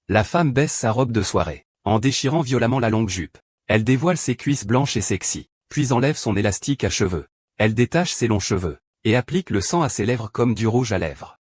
La femme baisse sa robe de soirée, en déchirant violemment la longue jupe. Elle dévoile ses cuisses blanches et sexy, puis enlève son élastique à cheveux. Elle détache ses longs cheveux, et applique le sang à ses lèvres comme du rouge à lèvres.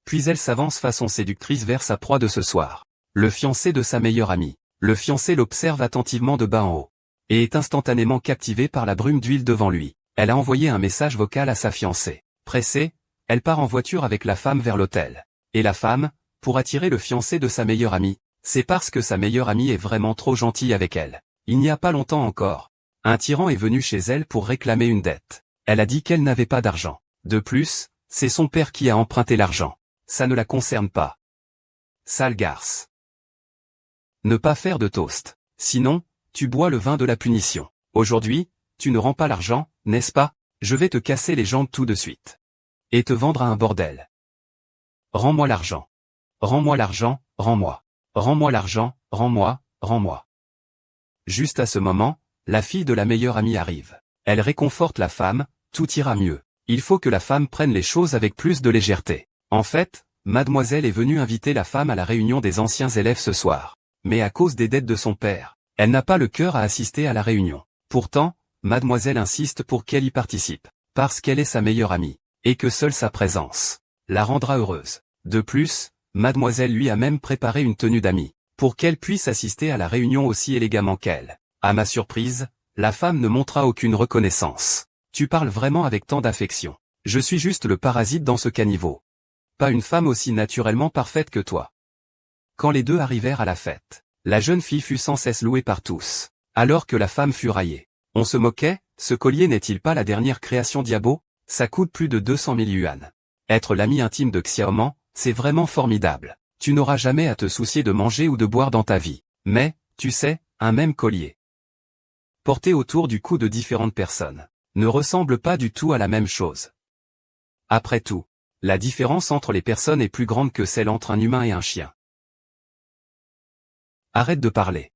Puis elle s'avance façon séductrice vers sa proie de ce soir. Le fiancé de sa meilleure amie. Le fiancé l'observe attentivement de bas en haut, et est instantanément captivé par la brume d'huile devant lui. Elle a envoyé un message vocal à sa fiancée. Pressée, elle part en voiture avec la femme vers l'hôtel. Et la femme, pour attirer le fiancé de sa meilleure amie, c'est parce que sa meilleure amie est vraiment trop gentille avec elle. Il n'y a pas longtemps encore, un tyran est venu chez elle pour réclamer une dette. Elle a dit qu'elle n'avait pas d'argent. De plus, c'est son père qui a emprunté l'argent. Ça ne la concerne pas. Sale garce. Ne pas faire de toast. Sinon, tu bois le vin de la punition. Aujourd'hui, tu ne rends pas l'argent, n'est-ce pas? Je vais te casser les jambes tout de suite. Et te vendre à un bordel. Rends-moi l'argent. Rends-moi l'argent, rends-moi. Rends-moi l'argent, rends-moi, rends-moi. Juste à ce moment, la fille de la meilleure amie arrive. Elle réconforte la femme, tout ira mieux. Il faut que la femme prenne les choses avec plus de légèreté. En fait, mademoiselle est venue inviter la femme à la réunion des anciens élèves ce soir. Mais à cause des dettes de son père, elle n'a pas le cœur à assister à la réunion. Pourtant, mademoiselle insiste pour qu'elle y participe, parce qu'elle est sa meilleure amie, et que seule sa présence la rendra heureuse. De plus, mademoiselle lui a même préparé une tenue d'amie, pour qu'elle puisse assister à la réunion aussi élégamment qu'elle. À ma surprise, la femme ne montra aucune reconnaissance. Tu parles vraiment avec tant d'affection. Je suis juste le parasite dans ce caniveau. Pas une femme aussi naturellement parfaite que toi. Quand les deux arrivèrent à la fête, la jeune fille fut sans cesse louée par tous, alors que la femme fut raillée. On se moquait, ce collier n'est-il pas la dernière création Diabo? Ça coûte plus de 200 000 yuan. Être l'ami intime de Xiaoman, c'est vraiment formidable. Tu n'auras jamais à te soucier de manger ou de boire dans ta vie. Mais, tu sais, un même collier, porté autour du cou de différentes personnes, ne ressemble pas du tout à la même chose. Après tout, la différence entre les personnes est plus grande que celle entre un humain et un chien. Arrête de parler.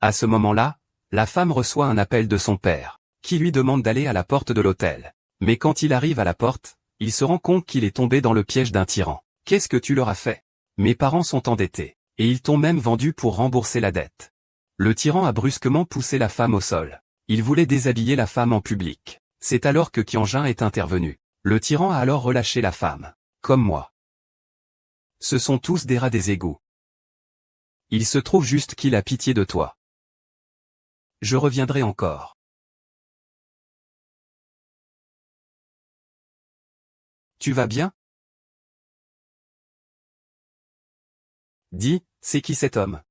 À ce moment-là, la femme reçoit un appel de son père, qui lui demande d'aller à la porte de l'hôtel. Mais quand il arrive à la porte, il se rend compte qu'il est tombé dans le piège d'un tyran. Qu'est-ce que tu leur as fait? Mes parents sont endettés, et ils t'ont même vendu pour rembourser la dette. Le tyran a brusquement poussé la femme au sol. Il voulait déshabiller la femme en public. C'est alors que Qianjun est intervenu. Le tyran a alors relâché la femme. Comme moi. Ce sont tous des rats des égouts. Il se trouve juste qu'il a pitié de toi. Je reviendrai encore. Tu vas bien? Dis, c'est qui cet homme?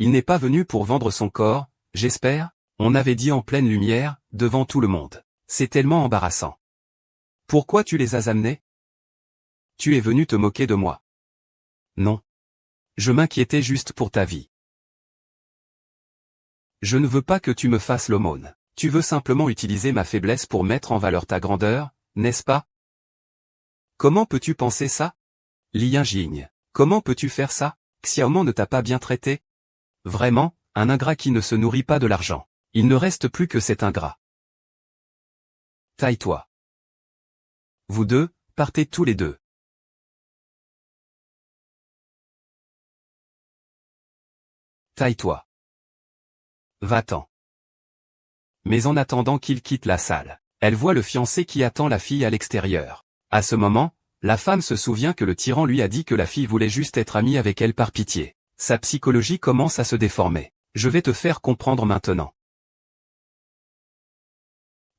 Il n'est pas venu pour vendre son corps, j'espère? On avait dit en pleine lumière, devant tout le monde. C'est tellement embarrassant. Pourquoi tu les as amenés? Tu es venu te moquer de moi. Non. Je m'inquiétais juste pour ta vie. Je ne veux pas que tu me fasses l'aumône. Tu veux simplement utiliser ma faiblesse pour mettre en valeur ta grandeur, n'est-ce pas? Comment peux-tu penser ça? Liang Jing, comment peux-tu faire ça? Xiaoman ne t'a pas bien traité? Vraiment, un ingrat qui ne se nourrit pas de l'argent. Il ne reste plus que cet ingrat. Taille-toi. Vous deux, partez tous les deux. Taille-toi. Va-t'en. Mais en attendant qu'il quitte la salle, elle voit le fiancé qui attend la fille à l'extérieur. À ce moment, la femme se souvient que le tyran lui a dit que la fille voulait juste être amie avec elle par pitié. Sa psychologie commence à se déformer. Je vais te faire comprendre maintenant.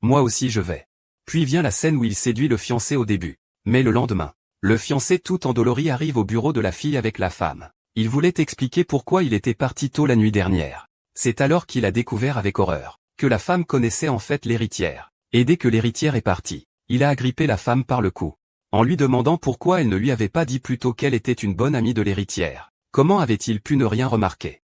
Moi aussi je vais. Puis vient la scène où il séduit le fiancé au début. Mais le lendemain, le fiancé tout endolori arrive au bureau de la fille avec la femme. Il voulait expliquer pourquoi il était parti tôt la nuit dernière. C'est alors qu'il a découvert avec horreur que la femme connaissait en fait l'héritière. Et dès que l'héritière est partie, il a agrippé la femme par le cou, en lui demandant pourquoi elle ne lui avait pas dit plus tôt qu'elle était une bonne amie de l'héritière. Comment avait-il pu ne rien remarquer?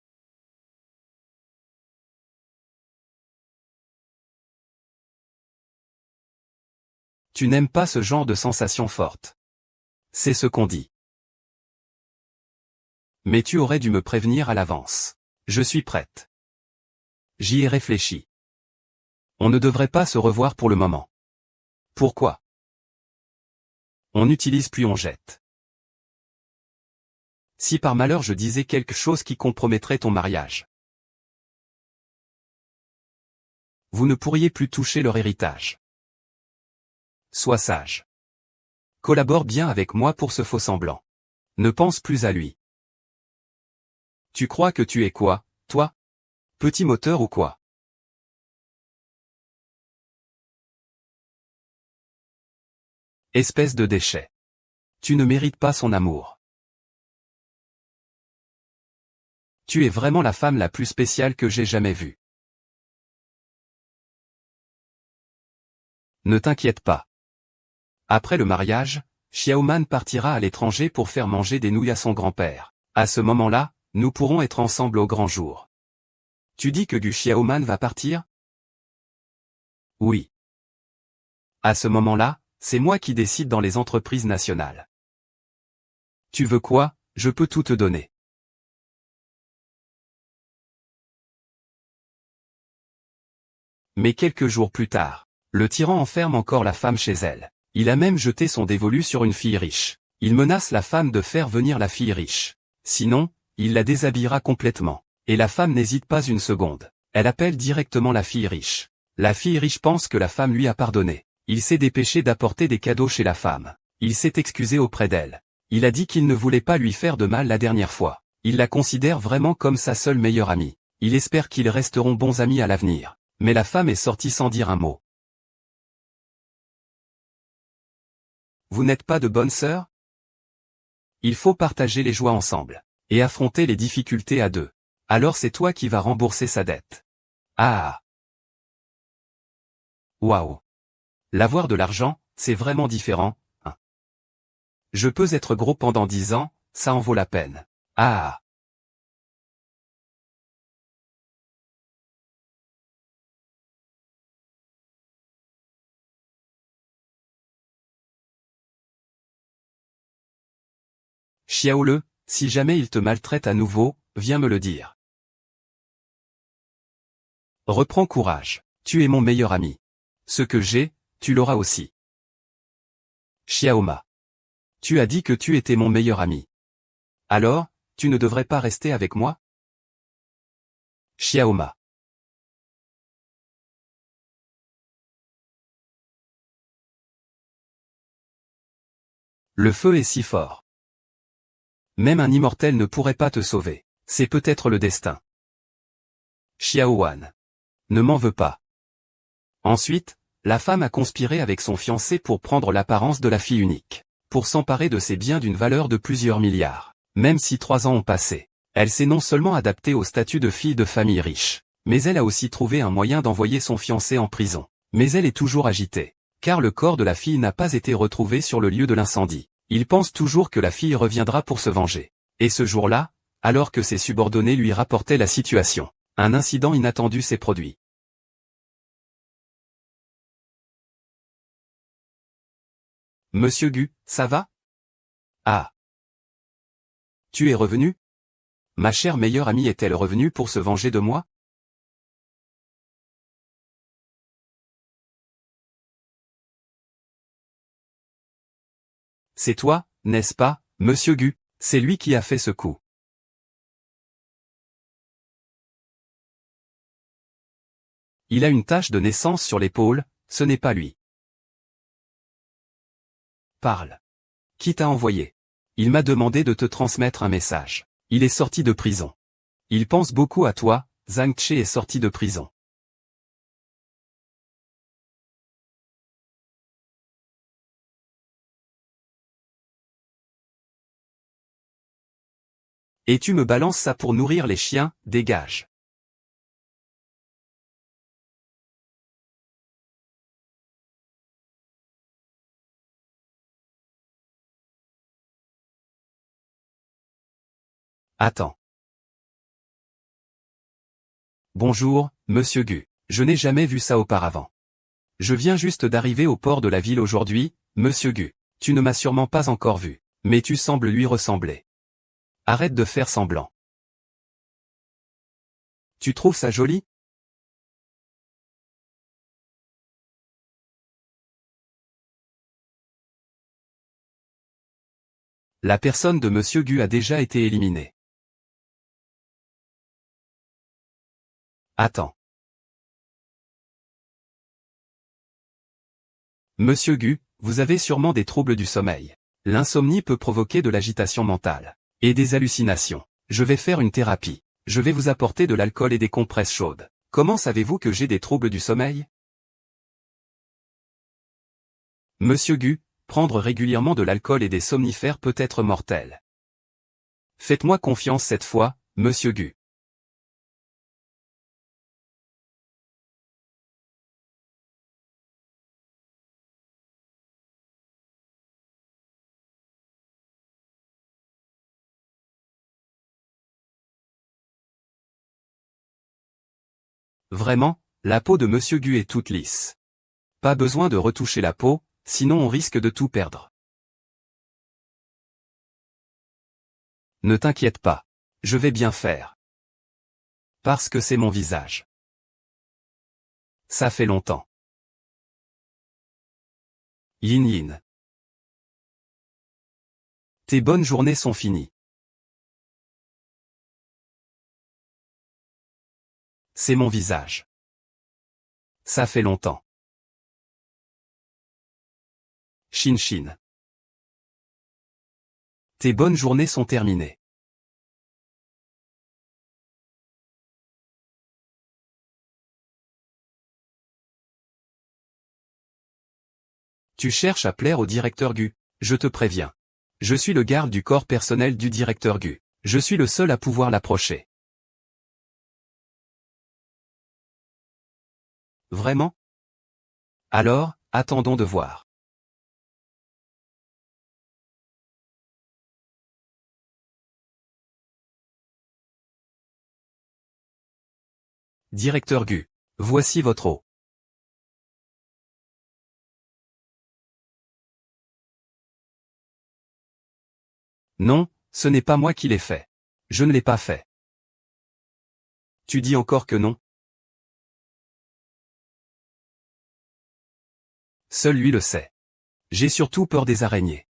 Tu n'aimes pas ce genre de sensations fortes. C'est ce qu'on dit. Mais tu aurais dû me prévenir à l'avance. Je suis prête. J'y ai réfléchi. On ne devrait pas se revoir pour le moment. Pourquoi? On n'utilise puis on jette. Si par malheur je disais quelque chose qui compromettrait ton mariage, vous ne pourriez plus toucher leur héritage. Sois sage. Collabore bien avec moi pour ce faux-semblant. Ne pense plus à lui. Tu crois que tu es quoi, toi? Petit moteur ou quoi? Espèce de déchet. Tu ne mérites pas son amour. Tu es vraiment la femme la plus spéciale que j'ai jamais vue. Ne t'inquiète pas. Après le mariage, Xiaoman partira à l'étranger pour faire manger des nouilles à son grand-père. À ce moment-là, nous pourrons être ensemble au grand jour. Tu dis que Gu Xiaoman va partir? Oui. À ce moment-là, c'est moi qui décide dans les entreprises nationales. Tu veux quoi? Je peux tout te donner. Mais quelques jours plus tard, le tyran enferme encore la femme chez elle. Il a même jeté son dévolu sur une fille riche. Il menace la femme de faire venir la fille riche. Sinon, il la déshabillera complètement. Et la femme n'hésite pas une seconde. Elle appelle directement la fille riche. La fille riche pense que la femme lui a pardonné. Il s'est dépêché d'apporter des cadeaux chez la femme. Il s'est excusé auprès d'elle. Il a dit qu'il ne voulait pas lui faire de mal la dernière fois. Il la considère vraiment comme sa seule meilleure amie. Il espère qu'ils resteront bons amis à l'avenir. Mais la femme est sortie sans dire un mot. Vous n'êtes pas de bonnes sœurs? Il faut partager les joies ensemble. Et affronter les difficultés à deux. Alors c'est toi qui vas rembourser sa dette. Ah! Waouh! L'avoir de l'argent, c'est vraiment différent, hein. Je peux être gros pendant 10 ans, ça en vaut la peine. Ah! Xiaole, si jamais il te maltraite à nouveau, viens me le dire. Reprends courage. Tu es mon meilleur ami. Ce que j'ai, tu l'auras aussi. Xiaoma. Tu as dit que tu étais mon meilleur ami. Alors, tu ne devrais pas rester avec moi? Xiaoma. Le feu est si fort. Même un immortel ne pourrait pas te sauver. C'est peut-être le destin. Xiaowan. Ne m'en veux pas. Ensuite, la femme a conspiré avec son fiancé pour prendre l'apparence de la fille unique. Pour s'emparer de ses biens d'une valeur de plusieurs milliards. Même si 3 ans ont passé. Elle s'est non seulement adaptée au statut de fille de famille riche, mais elle a aussi trouvé un moyen d'envoyer son fiancé en prison. Mais elle est toujours agitée. Car le corps de la fille n'a pas été retrouvé sur le lieu de l'incendie. Il pense toujours que la fille reviendra pour se venger. Et ce jour-là, alors que ses subordonnés lui rapportaient la situation, un incident inattendu s'est produit. Monsieur Gu, ça va? Ah. Tu es revenu? Ma chère meilleure amie est-elle revenue pour se venger de moi? C'est toi, n'est-ce pas, monsieur Gu? C'est lui qui a fait ce coup. Il a une tache de naissance sur l'épaule, ce n'est pas lui. Parle. Qui t'a envoyé? Il m'a demandé de te transmettre un message. Il est sorti de prison. Il pense beaucoup à toi, Zhang Che est sorti de prison. Et tu me balances ça pour nourrir les chiens, dégage. Attends. Bonjour, monsieur Gu. Je n'ai jamais vu ça auparavant. Je viens juste d'arriver au port de la ville aujourd'hui, monsieur Gu. Tu ne m'as sûrement pas encore vu, mais tu sembles lui ressembler. Arrête de faire semblant. Tu trouves ça joli? La personne de Monsieur Gu a déjà été éliminée. Attends. Monsieur Gu, vous avez sûrement des troubles du sommeil. L'insomnie peut provoquer de l'agitation mentale. Et des hallucinations. Je vais faire une thérapie. Je vais vous apporter de l'alcool et des compresses chaudes. Comment savez-vous que j'ai des troubles du sommeil? Monsieur Gu, prendre régulièrement de l'alcool et des somnifères peut être mortel. Faites-moi confiance cette fois, Monsieur Gu. Vraiment, la peau de Monsieur Gu est toute lisse. Pas besoin de retoucher la peau, sinon on risque de tout perdre. Ne t'inquiète pas. Je vais bien faire. Parce que c'est mon visage. Ça fait longtemps. Yin yin. Tes bonnes journées sont finies. C'est mon visage. Ça fait longtemps. Shin shin. Tes bonnes journées sont terminées. Tu cherches à plaire au directeur Gu. Je te préviens. Je suis le garde du corps personnel du directeur Gu. Je suis le seul à pouvoir l'approcher. Vraiment? Alors, attendons de voir. Directeur Gu. Voici votre eau. Non, ce n'est pas moi qui l'ai fait. Je ne l'ai pas fait. Tu dis encore que non? Seul lui le sait. J'ai surtout peur des araignées.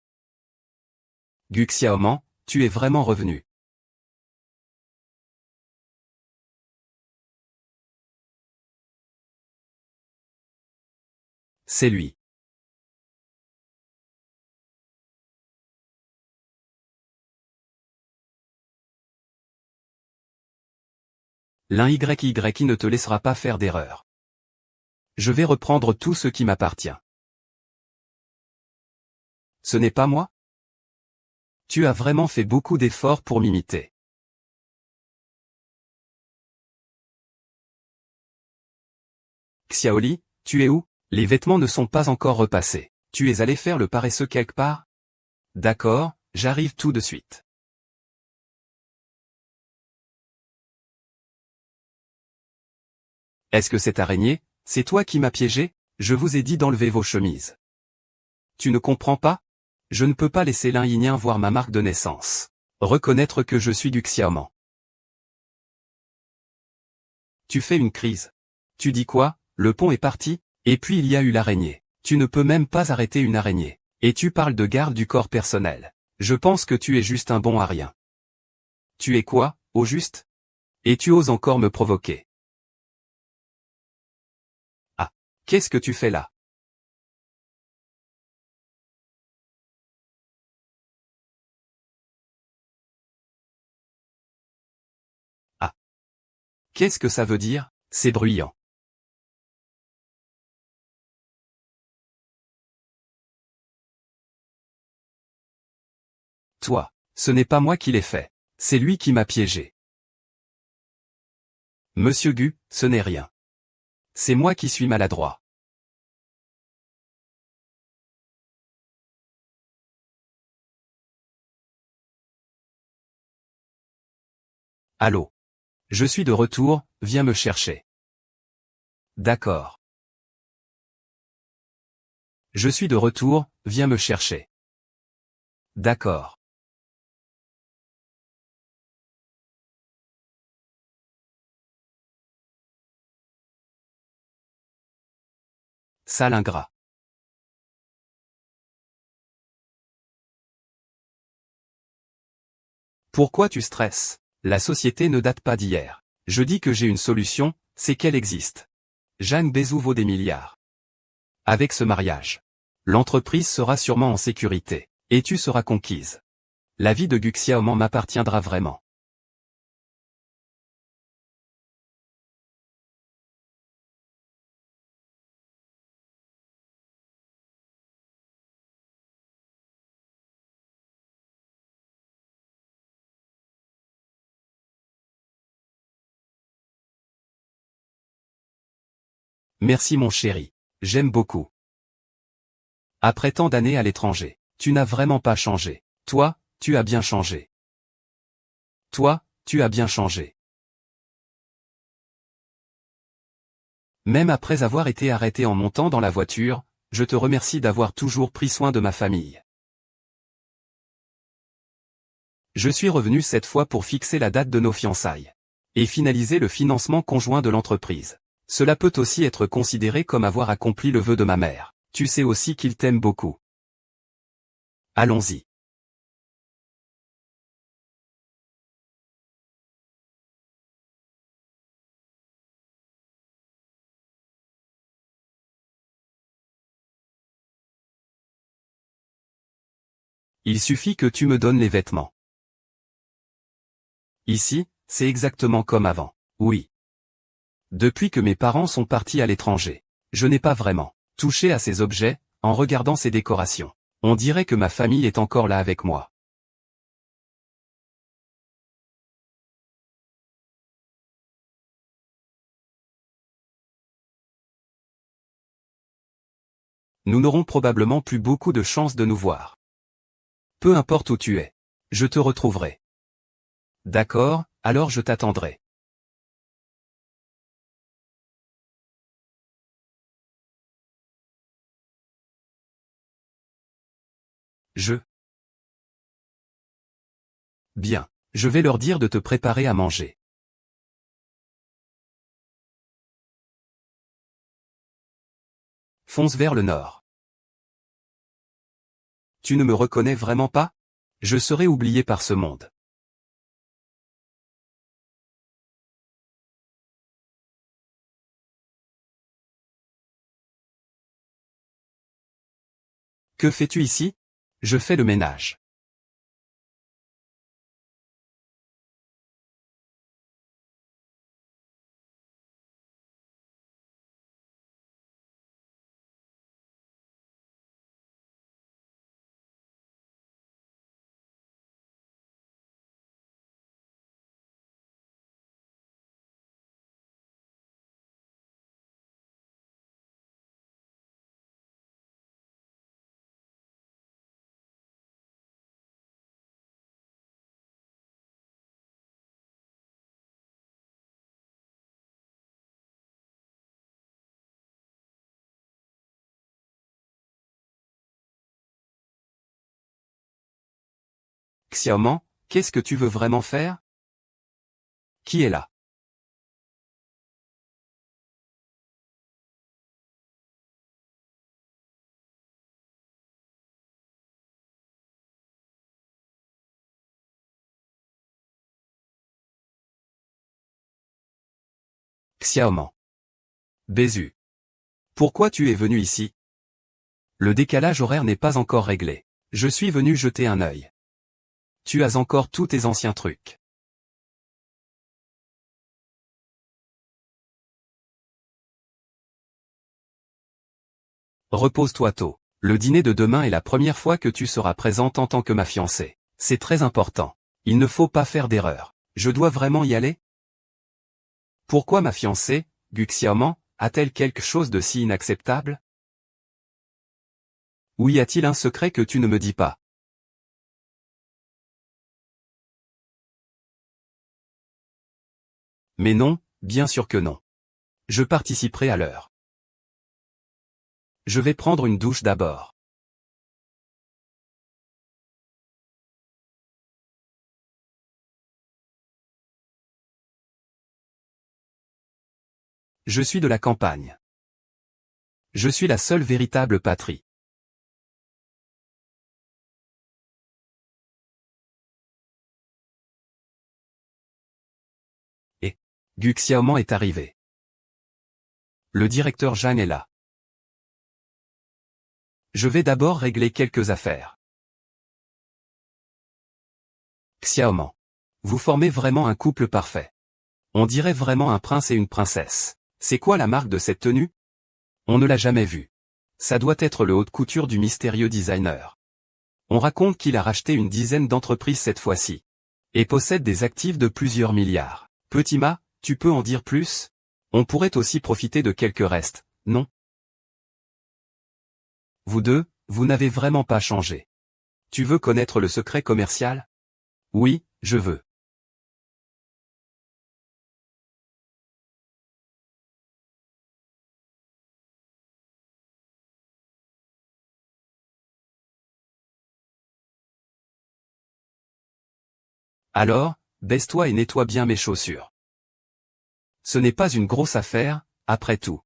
Gu Xiaoman, tu es vraiment revenu. C'est lui. L'un YYI ne te laissera pas faire d'erreur. Je vais reprendre tout ce qui m'appartient. Ce n'est pas moi? Tu as vraiment fait beaucoup d'efforts pour m'imiter. Xiaoli, tu es où? Les vêtements ne sont pas encore repassés. Tu es allé faire le paresseux quelque part? D'accord, j'arrive tout de suite. Est-ce que cette araignée, c'est toi qui m'as piégé? Je vous ai dit d'enlever vos chemises. Tu ne comprends pas? Je ne peux pas laisser l'un Yinien voir ma marque de naissance. Reconnaître que je suis du Xiaoman. Tu fais une crise. Tu dis quoi? Le pont est parti, et puis il y a eu l'araignée. Tu ne peux même pas arrêter une araignée. Et tu parles de garde du corps personnel. Je pense que tu es juste un bon à rien. Tu es quoi, au juste? Et tu oses encore me provoquer. Ah. Qu'est-ce que tu fais là? Ah. Qu'est-ce que ça veut dire? C'est bruyant. Toi, ce n'est pas moi qui l'ai fait. C'est lui qui m'a piégé. Monsieur Gu, ce n'est rien. C'est moi qui suis maladroit. Allô? Je suis de retour, viens me chercher. D'accord. Je suis de retour, viens me chercher. D'accord. Sale ingrat. Pourquoi tu stresses? La société ne date pas d'hier. Je dis que j'ai une solution, c'est qu'elle existe. Jeanne Bézou vaut des milliards. Avec ce mariage, l'entreprise sera sûrement en sécurité, et tu seras conquise. La vie de Guxiaoman m'appartiendra vraiment. Merci mon chéri. J'aime beaucoup. Après tant d'années à l'étranger, tu n'as vraiment pas changé. Toi, tu as bien changé. Toi, tu as bien changé. Même après avoir été arrêté en montant dans la voiture, je te remercie d'avoir toujours pris soin de ma famille. Je suis revenu cette fois pour fixer la date de nos fiançailles. Et finaliser le financement conjoint de l'entreprise. Cela peut aussi être considéré comme avoir accompli le vœu de ma mère. Tu sais aussi qu'il t'aime beaucoup. Allons-y. Il suffit que tu me donnes les vêtements. Ici, c'est exactement comme avant. Oui. Depuis que mes parents sont partis à l'étranger, je n'ai pas vraiment touché à ces objets, en regardant ces décorations. On dirait que ma famille est encore là avec moi. Nous n'aurons probablement plus beaucoup de chances de nous voir. Peu importe où tu es. Je te retrouverai. D'accord, alors je t'attendrai. Je. Bien. Je vais leur dire de te préparer à manger. Fonce vers le nord. Tu ne me reconnais vraiment pas? Je serai oublié par ce monde. Que fais-tu ici? Je fais le ménage. Xiaoman, qu'est-ce que tu veux vraiment faire? Qui est là? Xiaoman. Bézu. Pourquoi tu es venu ici? Le décalage horaire n'est pas encore réglé. Je suis venu jeter un œil. Tu as encore tous tes anciens trucs. Repose-toi tôt. Le dîner de demain est la première fois que tu seras présente en tant que ma fiancée. C'est très important. Il ne faut pas faire d'erreur. Je dois vraiment y aller? Pourquoi ma fiancée, Guxiaoman, a-t-elle quelque chose de si inacceptable? Ou y a-t-il un secret que tu ne me dis pas? Mais non, bien sûr que non. Je participerai à l'heure. Je vais prendre une douche d'abord. Je suis de la campagne. Je suis la seule véritable patrie. Gu Xiaoman est arrivé. Le directeur Zhang est là. Je vais d'abord régler quelques affaires. Xiaoman. Vous formez vraiment un couple parfait. On dirait vraiment un prince et une princesse. C'est quoi la marque de cette tenue? On ne l'a jamais vue. Ça doit être le haute couture du mystérieux designer. On raconte qu'il a racheté une dizaine d'entreprises cette fois-ci. Et possède des actifs de plusieurs milliards. Petit Ma, tu peux en dire plus? On pourrait aussi profiter de quelques restes, non? Vous deux, vous n'avez vraiment pas changé. Tu veux connaître le secret commercial? Oui, je veux. Alors, baisse-toi et nettoie bien mes chaussures. Ce n'est pas une grosse affaire, après tout.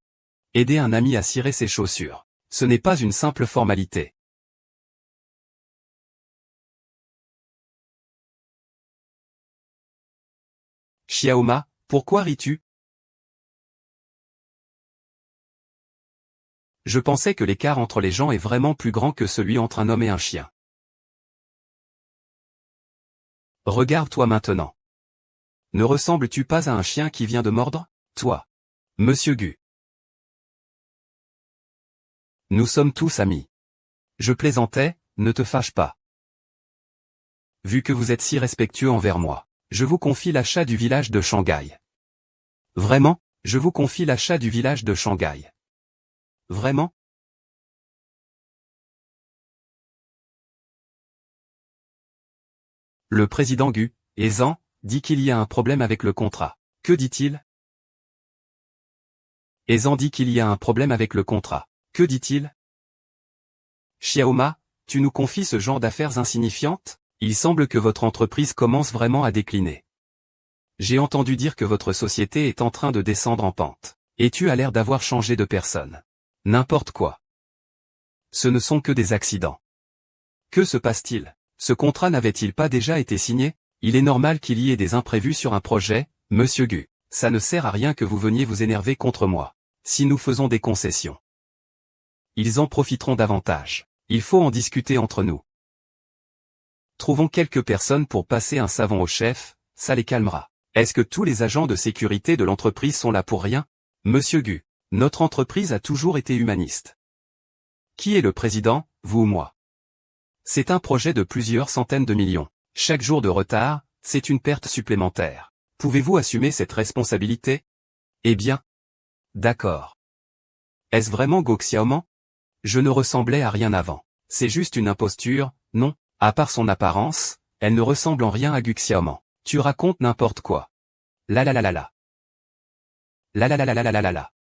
Aider un ami à cirer ses chaussures. Ce n'est pas une simple formalité. Xiaoma, pourquoi ris-tu? Je pensais que l'écart entre les gens est vraiment plus grand que celui entre un homme et un chien. Regarde-toi maintenant. Ne ressembles-tu pas à un chien qui vient de mordre, toi? Monsieur Gu. Nous sommes tous amis. Je plaisantais, ne te fâche pas. Vu que vous êtes si respectueux envers moi, je vous confie l'achat du village de Shanghai. Vraiment, je vous confie l'achat du village de Shanghai. Vraiment? Le président Gu, Zhang, dit qu'il y a un problème avec le contrat. Que dit-il? Zhang dit qu'il y a un problème avec le contrat. Que dit-il? Xiaoma, tu nous confies ce genre d'affaires insignifiantes? Il semble que votre entreprise commence vraiment à décliner. J'ai entendu dire que votre société est en train de descendre en pente. Et tu as l'air d'avoir changé de personne. N'importe quoi. Ce ne sont que des accidents. Que se passe-t-il? Ce contrat n'avait-il pas déjà été signé? Il est normal qu'il y ait des imprévus sur un projet, monsieur Gu. Ça ne sert à rien que vous veniez vous énerver contre moi. Si nous faisons des concessions, ils en profiteront davantage. Il faut en discuter entre nous. Trouvons quelques personnes pour passer un savon au chef, ça les calmera. Est-ce que tous les agents de sécurité de l'entreprise sont là pour rien? Monsieur Gu, notre entreprise a toujours été humaniste. Qui est le président, vous ou moi? C'est un projet de plusieurs centaines de millions. Chaque jour de retard, c'est une perte supplémentaire. Pouvez-vous assumer cette responsabilité? Eh bien. D'accord. Est-ce vraiment Gu Xiaoman? Je ne ressemblais à rien avant. C'est juste une imposture, non? À part son apparence, elle ne ressemble en rien à Gu Xiaoman. Tu racontes n'importe quoi. La la la la la. La la la la la la la la la.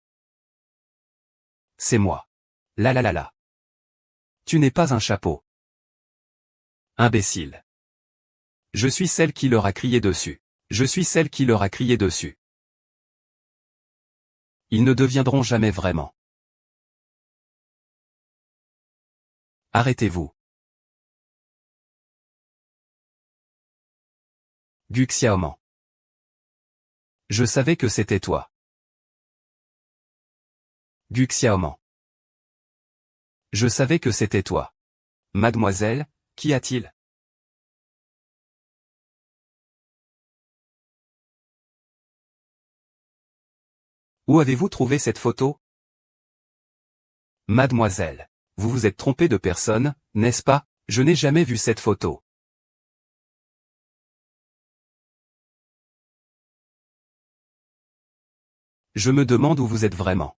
C'est moi. La la la la. Tu n'es pas un chapeau. Imbécile. Je suis celle qui leur a crié dessus. Je suis celle qui leur a crié dessus. Ils ne deviendront jamais vraiment. Arrêtez-vous. Gu Xiaoman. Je savais que c'était toi. Gu Xiaoman. Je savais que c'était toi. Mademoiselle, qu'y a-t-il? Où avez-vous trouvé cette photo? Mademoiselle, vous vous êtes trompée de personne, n'est-ce pas? Je n'ai jamais vu cette photo. Je me demande où vous êtes vraiment.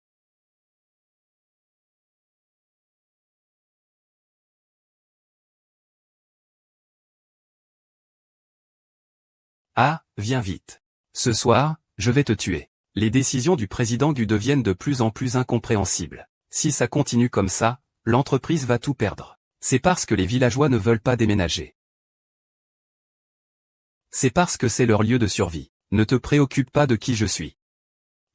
Ah, viens vite. Ce soir, je vais te tuer. Les décisions du président Gu deviennent de plus en plus incompréhensibles. Si ça continue comme ça, l'entreprise va tout perdre. C'est parce que les villageois ne veulent pas déménager. C'est parce que c'est leur lieu de survie. Ne te préoccupe pas de qui je suis.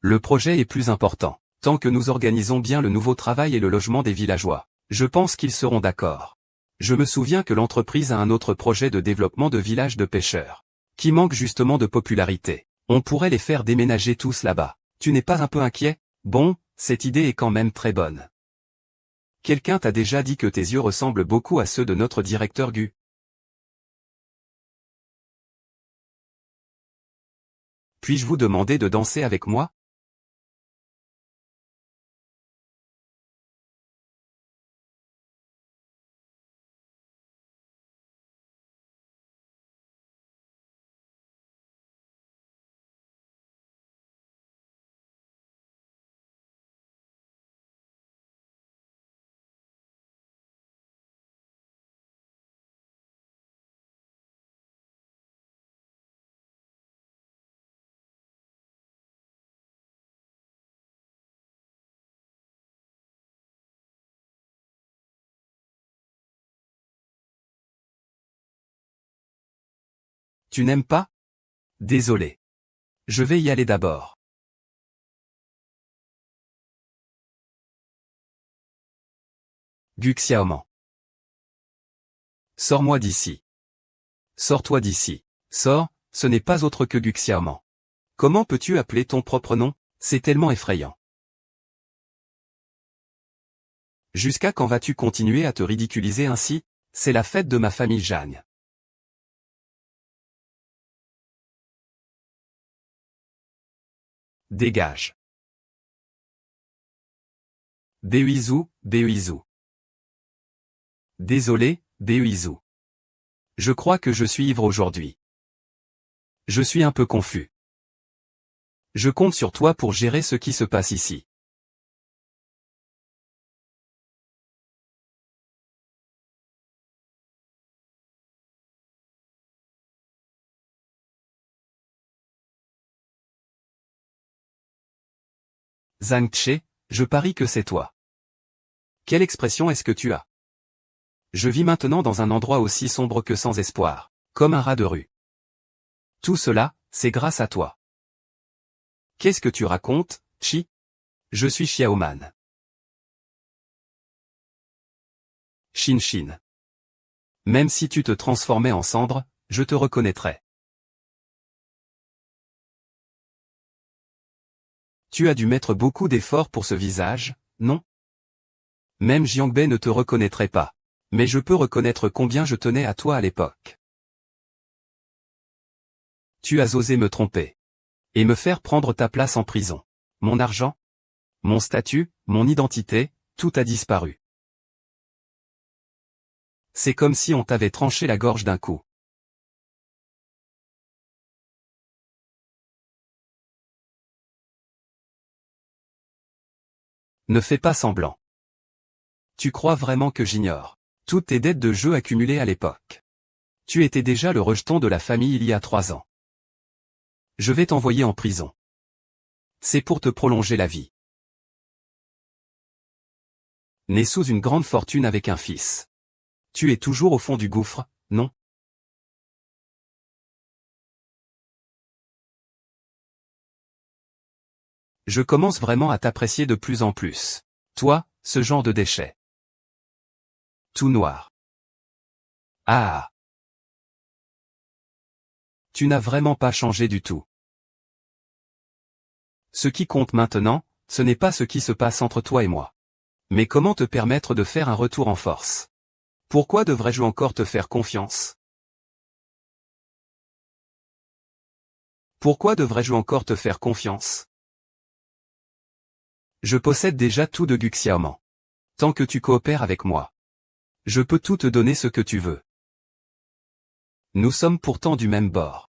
Le projet est plus important. Tant que nous organisons bien le nouveau travail et le logement des villageois, je pense qu'ils seront d'accord. Je me souviens que l'entreprise a un autre projet de développement de village de pêcheurs, qui manque justement de popularité. On pourrait les faire déménager tous là-bas. Tu n'es pas un peu inquiet? Bon, cette idée est quand même très bonne. Quelqu'un t'a déjà dit que tes yeux ressemblent beaucoup à ceux de notre directeur Gu? Puis-je vous demander de danser avec moi? Tu n'aimes pas? Désolé. Je vais y aller d'abord. Gu Xiaoman. Sors-moi d'ici. Sors-toi d'ici. Sors, ce n'est pas autre que Gu Xiaoman. Comment peux-tu appeler ton propre nom? C'est tellement effrayant. Jusqu'à quand vas-tu continuer à te ridiculiser ainsi? C'est la fête de ma famille Jeanne. Dégage. Béuizou, Béuizou. Désolé, Béuizou. Je crois que je suis ivre aujourd'hui. Je suis un peu confus. Je compte sur toi pour gérer ce qui se passe ici. Zhang Tche, je parie que c'est toi. Quelle expression est-ce que tu as? Je vis maintenant dans un endroit aussi sombre que sans espoir, comme un rat de rue. Tout cela, c'est grâce à toi. Qu'est-ce que tu racontes, Chi? Je suis Xiaoman. Shin Shin. Même si tu te transformais en cendre, je te reconnaîtrais. Tu as dû mettre beaucoup d'efforts pour ce visage, non? Même Jiangbei ne te reconnaîtrait pas. Mais je peux reconnaître combien je tenais à toi à l'époque. Tu as osé me tromper. Et me faire prendre ta place en prison. Mon argent? Mon statut, mon identité, tout a disparu. C'est comme si on t'avait tranché la gorge d'un coup. Ne fais pas semblant. Tu crois vraiment que j'ignore toutes tes dettes de jeu accumulées à l'époque? Tu étais déjà le rejeton de la famille il y a 3 ans. Je vais t'envoyer en prison. C'est pour te prolonger la vie. Né sous une grande fortune avec un fils. Tu es toujours au fond du gouffre, non? Je commence vraiment à t'apprécier de plus en plus. Toi, ce genre de déchet. Tout noir. Ah. Tu n'as vraiment pas changé du tout. Ce qui compte maintenant, ce n'est pas ce qui se passe entre toi et moi. Mais comment te permettre de faire un retour en force? Pourquoi devrais-je encore te faire confiance? Pourquoi devrais-je encore te faire confiance? Je possède déjà tout de Gu Xiaoman. Tant que tu coopères avec moi, je peux tout te donner ce que tu veux. Nous sommes pourtant du même bord.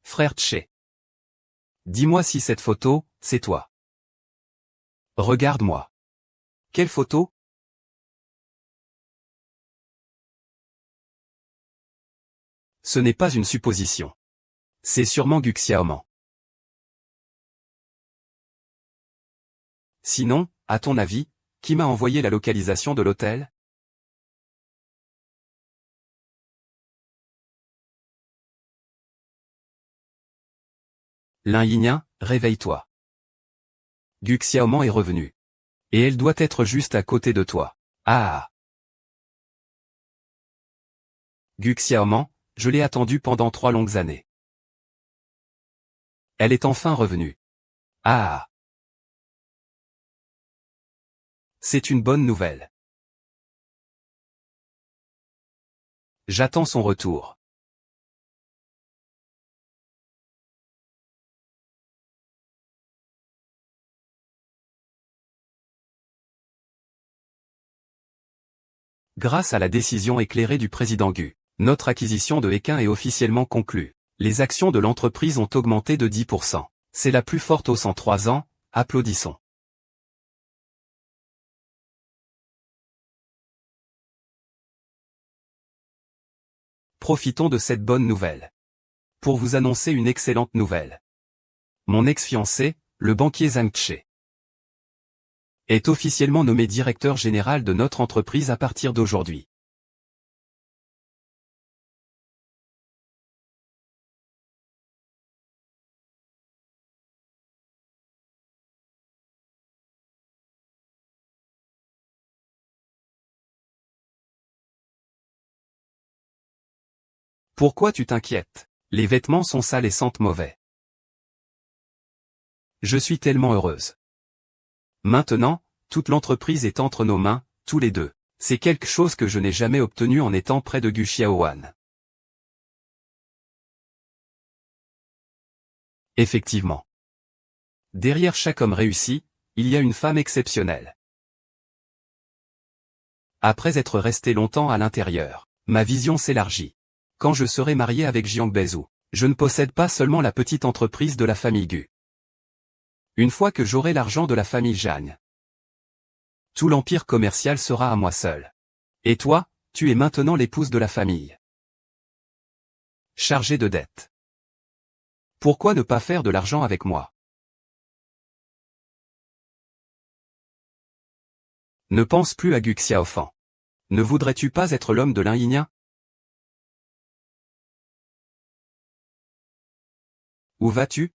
Frère Tché. Dis-moi si cette photo, c'est toi. Regarde-moi. Quelle photo? Ce n'est pas une supposition. C'est sûrement Gu Xiaoman. Sinon, à ton avis, qui m'a envoyé la localisation de l'hôtel? Lin Yinyan, réveille-toi. Gu Xiaoman est revenu. Et elle doit être juste à côté de toi. Ah. Gu Xiaoman, je l'ai attendue pendant 3 longues années. Elle est enfin revenue. Ah. C'est une bonne nouvelle. J'attends son retour. Grâce à la décision éclairée du président Gu, notre acquisition de Equin est officiellement conclue. Les actions de l'entreprise ont augmenté de 10%. C'est la plus forte hausse en 3 ans, applaudissons. Profitons de cette bonne nouvelle. Pour vous annoncer une excellente nouvelle. Mon ex-fiancé, le banquier Zhang Che, est officiellement nommé directeur général de notre entreprise à partir d'aujourd'hui. Pourquoi tu t'inquiètes? Les vêtements sont sales et sentent mauvais. Je suis tellement heureuse. Maintenant, toute l'entreprise est entre nos mains, tous les deux. C'est quelque chose que je n'ai jamais obtenu en étant près de Gu Xiaoman. Effectivement. Derrière chaque homme réussi, il y a une femme exceptionnelle. Après être resté longtemps à l'intérieur, ma vision s'élargit. Quand je serai marié avec Jiang Bezhou, je ne possède pas seulement la petite entreprise de la famille Gu. Une fois que j'aurai l'argent de la famille Zhang, tout l'empire commercial sera à moi seul. Et toi, tu es maintenant l'épouse de la famille, chargée de dettes. Pourquoi ne pas faire de l'argent avec moi? Ne pense plus à Gu Xiaofan. Ne voudrais-tu pas être l'homme de Lin Yinyan? Où vas-tu?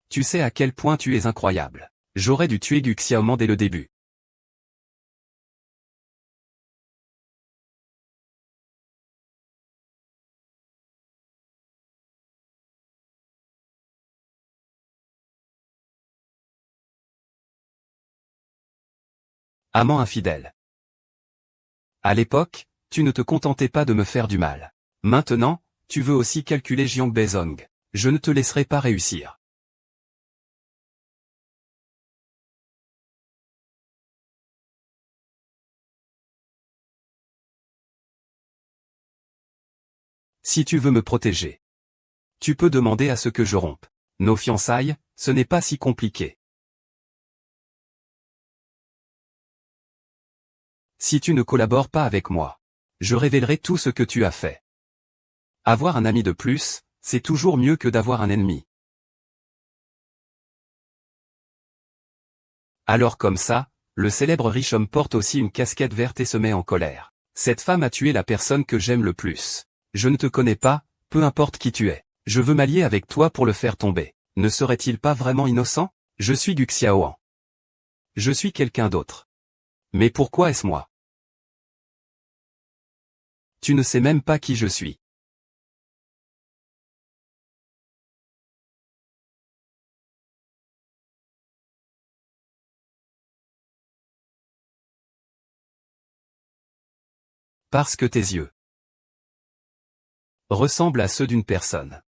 Tu sais à quel point tu es incroyable. J'aurais dû tuer Gu Xiaoman dès le début. Amant infidèle. À l'époque, tu ne te contentais pas de me faire du mal. Maintenant, tu veux aussi calculer Jiang Bezong. Je ne te laisserai pas réussir. Si tu veux me protéger, tu peux demander à ce que je rompe nos fiançailles, ce n'est pas si compliqué. Si tu ne collabores pas avec moi, je révélerai tout ce que tu as fait. Avoir un ami de plus, c'est toujours mieux que d'avoir un ennemi. Alors comme ça, le célèbre riche homme porte aussi une casquette verte et se met en colère. Cette femme a tué la personne que j'aime le plus. Je ne te connais pas, peu importe qui tu es. Je veux m'allier avec toi pour le faire tomber. Ne serait-il pas vraiment innocent? Je suis Gu Xiaoan. Je suis quelqu'un d'autre. Mais pourquoi est-ce moi? Tu ne sais même pas qui je suis. Parce que tes yeux ressemblent à ceux d'une personne.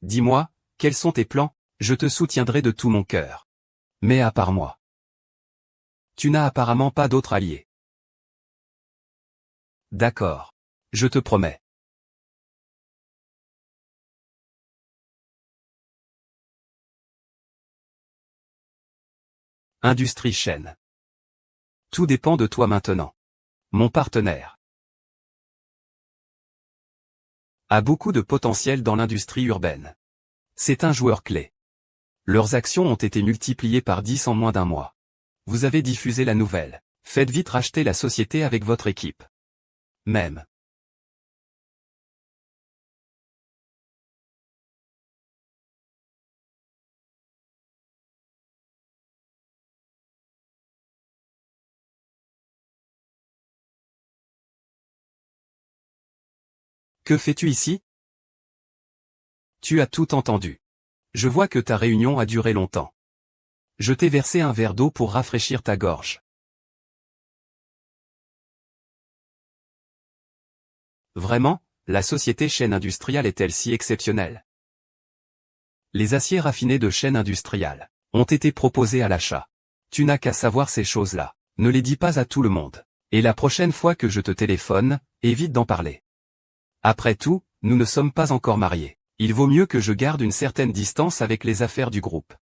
Dis-moi, quels sont tes plans? Je te soutiendrai de tout mon cœur. Mais à part moi, tu n'as apparemment pas d'autre allié. D'accord. Je te promets. Industrie Chaîne. Tout dépend de toi maintenant. Mon partenaire a beaucoup de potentiel dans l'industrie urbaine. C'est un joueur clé. Leurs actions ont été multipliées par 10 en moins d'un mois. Vous avez diffusé la nouvelle. Faites vite racheter la société avec votre équipe. Même. Que fais-tu ici? Tu as tout entendu. Je vois que ta réunion a duré longtemps. Je t'ai versé un verre d'eau pour rafraîchir ta gorge. Vraiment, la société Chaîne Industriale est-elle si exceptionnelle? Les aciers raffinés de Chaîne Industriale ont été proposés à l'achat. Tu n'as qu'à savoir ces choses-là. Ne les dis pas à tout le monde. Et la prochaine fois que je te téléphone, évite d'en parler. Après tout, nous ne sommes pas encore mariés. Il vaut mieux que je garde une certaine distance avec les affaires du groupe.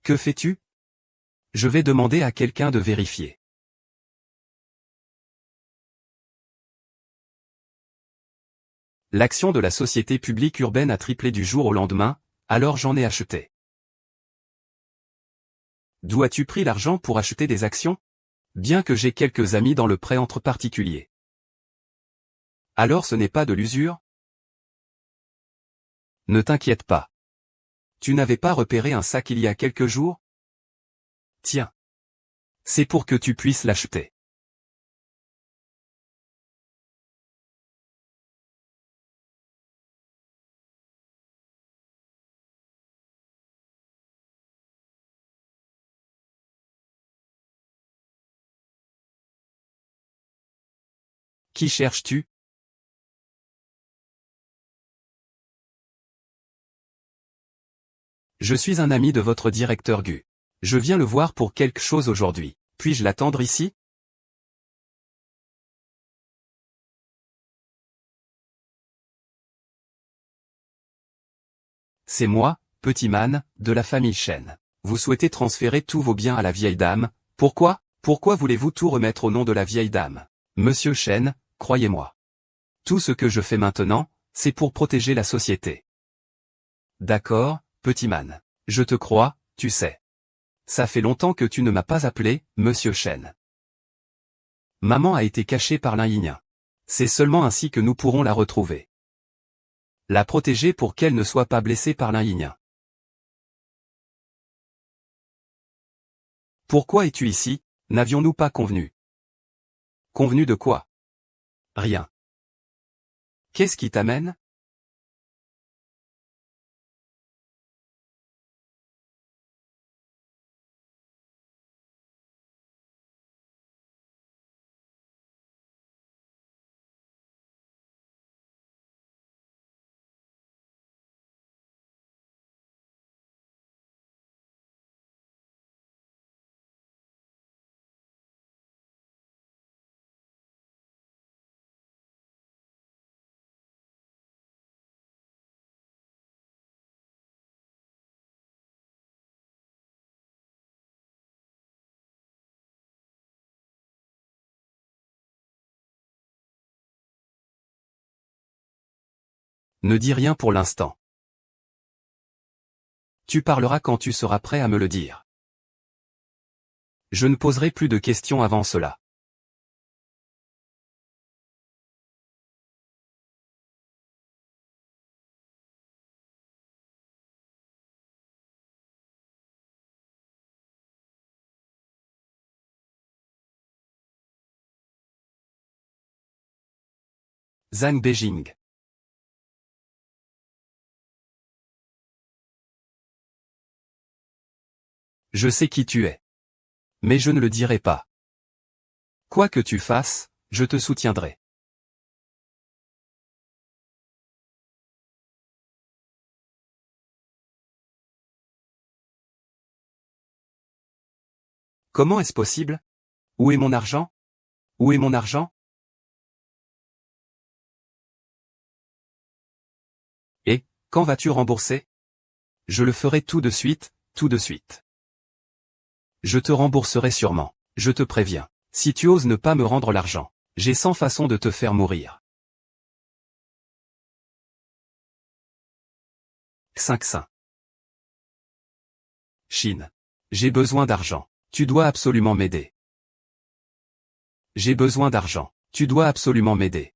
Que fais-tu? Je vais demander à quelqu'un de vérifier. L'action de la société publique urbaine a triplé du jour au lendemain, alors j'en ai acheté. D'où as-tu pris l'argent pour acheter des actions? Bien que j'ai quelques amis dans le prêt entre particuliers. Alors ce n'est pas de l'usure? Ne t'inquiète pas. Tu n'avais pas repéré un sac il y a quelques jours? Tiens. C'est pour que tu puisses l'acheter. Qui cherches-tu? Je suis un ami de votre directeur Gu. Je viens le voir pour quelque chose aujourd'hui. Puis-je l'attendre ici? C'est moi, petit man, de la famille Chen. Vous souhaitez transférer tous vos biens à la vieille dame. Pourquoi? Pourquoi voulez-vous tout remettre au nom de la vieille dame? Monsieur Chen, croyez-moi. Tout ce que je fais maintenant, c'est pour protéger la société. D'accord, petit man. Je te crois, tu sais. Ça fait longtemps que tu ne m'as pas appelé, monsieur Chen. Maman a été cachée par l'un Yinien. C'est seulement ainsi que nous pourrons la retrouver. La protéger pour qu'elle ne soit pas blessée par l'un Yinien. Pourquoi es-tu ici? N'avions-nous pas convenu? Convenu de quoi? Rien. Qu'est-ce qui t'amène? Ne dis rien pour l'instant. Tu parleras quand tu seras prêt à me le dire. Je ne poserai plus de questions avant cela. Zhang Beijing. Je sais qui tu es. Mais je ne le dirai pas. Quoi que tu fasses, je te soutiendrai. Comment est-ce possible? Où est mon argent? Où est mon argent? Et, quand vas-tu rembourser? Je le ferai tout de suite, tout de suite. Je te rembourserai sûrement, je te préviens. Si tu oses ne pas me rendre l'argent, j'ai 100 façons de te faire mourir. 5. Chine. J'ai besoin d'argent. Tu dois absolument m'aider. J'ai besoin d'argent. Tu dois absolument m'aider.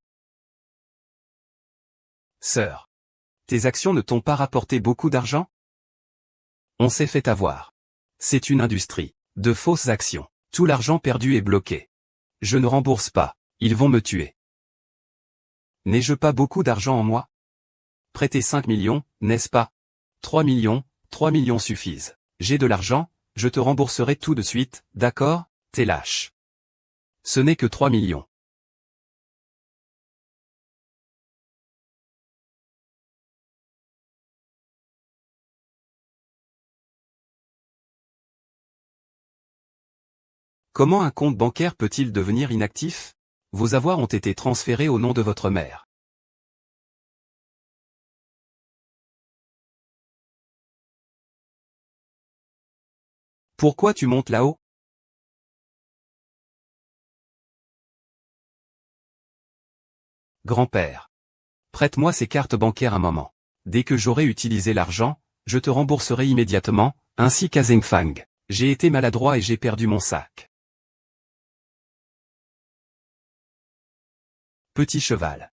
Sœur. Tes actions ne t'ont pas rapporté beaucoup d'argent? On s'est fait avoir. C'est une industrie de fausses actions. Tout l'argent perdu est bloqué. Je ne rembourse pas. Ils vont me tuer. N'ai-je pas beaucoup d'argent en moi? Prêter 5 millions, n'est-ce pas? 3 millions suffisent. J'ai de l'argent, je te rembourserai tout de suite, d'accord? T'es lâche. Ce n'est que 3 millions. Comment un compte bancaire peut-il devenir inactif? Vos avoirs ont été transférés au nom de votre mère. Pourquoi tu montes là-haut? Grand-père. Prête-moi ces cartes bancaires un moment. Dès que j'aurai utilisé l'argent, je te rembourserai immédiatement, ainsi qu'à Zhengfang. J'ai été maladroit et j'ai perdu mon sac. Petit cheval.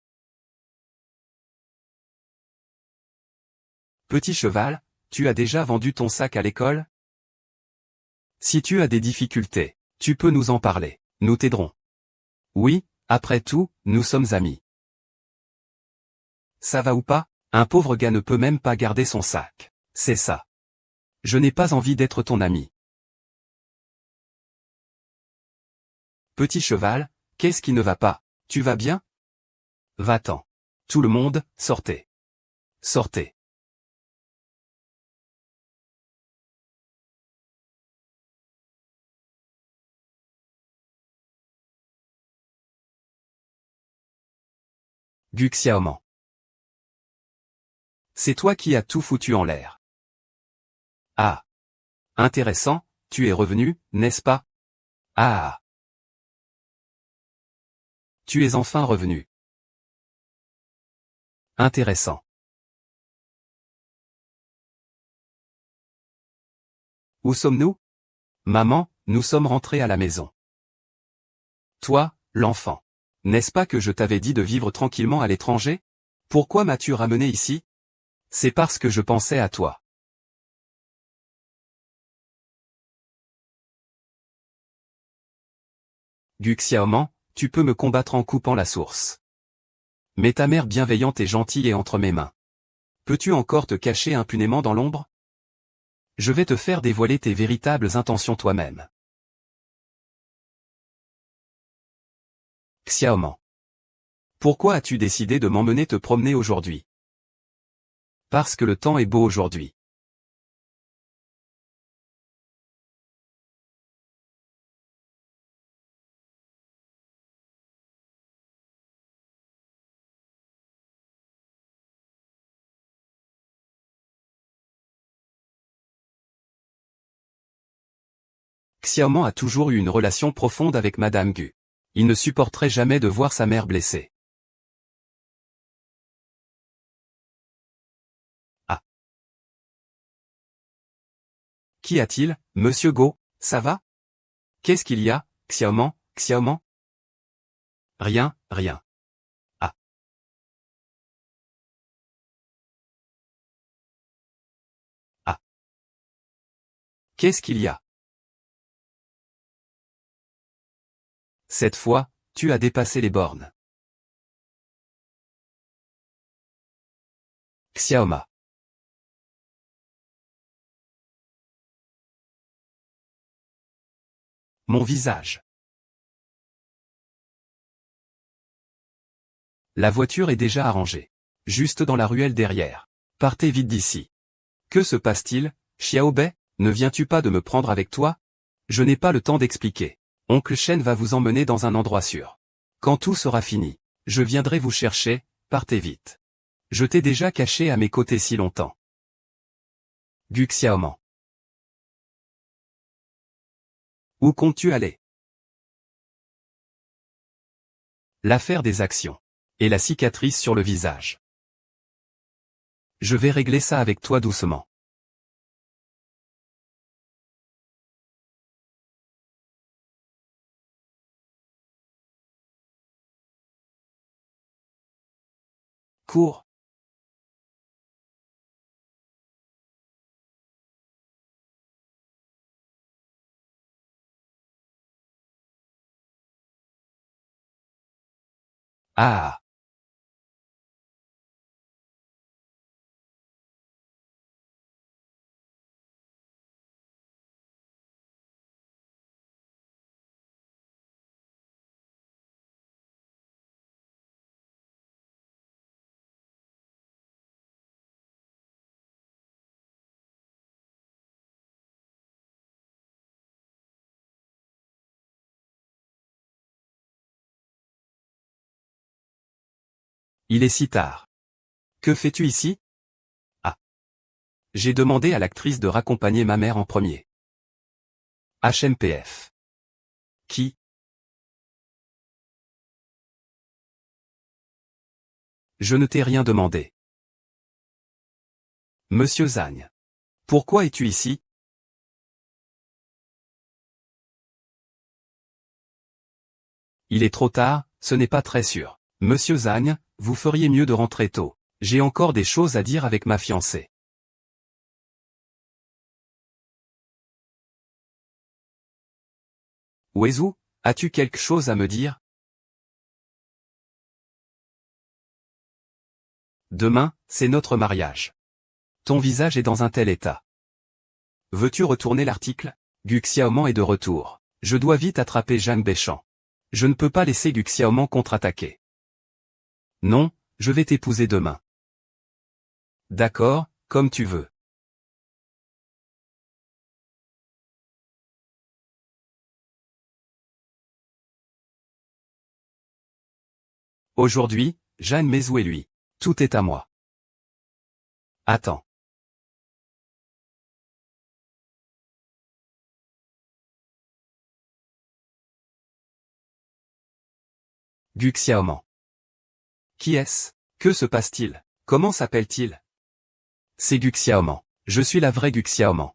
Petit cheval, tu as déjà vendu ton sac à l'école? Si tu as des difficultés, tu peux nous en parler, nous t'aiderons. Oui, après tout, nous sommes amis. Ça va ou pas? Un pauvre gars ne peut même pas garder son sac. C'est ça. Je n'ai pas envie d'être ton ami. Petit cheval, qu'est-ce qui ne va pas? Tu vas bien? Va-t'en. Tout le monde, sortez. Sortez. Gu Xiaoman. C'est toi qui as tout foutu en l'air. Ah. Intéressant, tu es revenu, n'est-ce pas? Ah. Tu es enfin revenu. Intéressant. Où sommes-nous? Maman, nous sommes rentrés à la maison. Toi, l'enfant. N'est-ce pas que je t'avais dit de vivre tranquillement à l'étranger? Pourquoi m'as-tu ramené ici? C'est parce que je pensais à toi. Gu Xiaoman, tu peux me combattre en coupant la source. Mais ta mère bienveillante et gentille est entre mes mains. Peux-tu encore te cacher impunément dans l'ombre? Je vais te faire dévoiler tes véritables intentions toi-même. Xiaoman. Pourquoi as-tu décidé de m'emmener te promener aujourd'hui? Parce que le temps est beau aujourd'hui. Xiaoman a toujours eu une relation profonde avec Madame Gu. Il ne supporterait jamais de voir sa mère blessée. Ah. Qu'y a-t-il, Monsieur Go, ça va? Qu'est-ce qu'il y a, Xiaoman, Xiaoman? Rien, rien. Ah. Ah. Qu'est-ce qu'il y a? Cette fois, tu as dépassé les bornes. Xiaoma. Mon visage. La voiture est déjà arrangée. Juste dans la ruelle derrière. Partez vite d'ici. Que se passe-t-il, Xiaobei? Ne viens-tu pas de me prendre avec toi? Je n'ai pas le temps d'expliquer. Oncle Shen va vous emmener dans un endroit sûr. Quand tout sera fini, je viendrai vous chercher, partez vite. Je t'ai déjà caché à mes côtés si longtemps. Gu Xiaoman. Où comptes-tu aller? L'affaire des actions. Et la cicatrice sur le visage. Je vais régler ça avec toi doucement. Cours. Ah. Il est si tard. Que fais-tu ici? Ah. J'ai demandé à l'actrice de raccompagner ma mère en premier. HMPF. Qui? Je ne t'ai rien demandé. Monsieur Zagne. Pourquoi es-tu ici? Il est trop tard, ce n'est pas très sûr. Monsieur Zagne, vous feriez mieux de rentrer tôt. J'ai encore des choses à dire avec ma fiancée. Weizou, as-tu quelque chose à me dire? Demain, c'est notre mariage. Ton visage est dans un tel état. Veux-tu retourner l'article? Gu Xiaoman est de retour. Je dois vite attraper Zhang Beichan. Je ne peux pas laisser Gu Xiaoman contre-attaquer. Non, je vais t'épouser demain. D'accord, comme tu veux. Aujourd'hui, Jeanne Mezou et lui. Tout est à moi. Attends. Gu Xiaoman. Qui est-ce? Que se passe-t-il? Comment s'appelle-t-il? C'est Gu Xiaoman. Je suis la vraie Gu Xiaoman.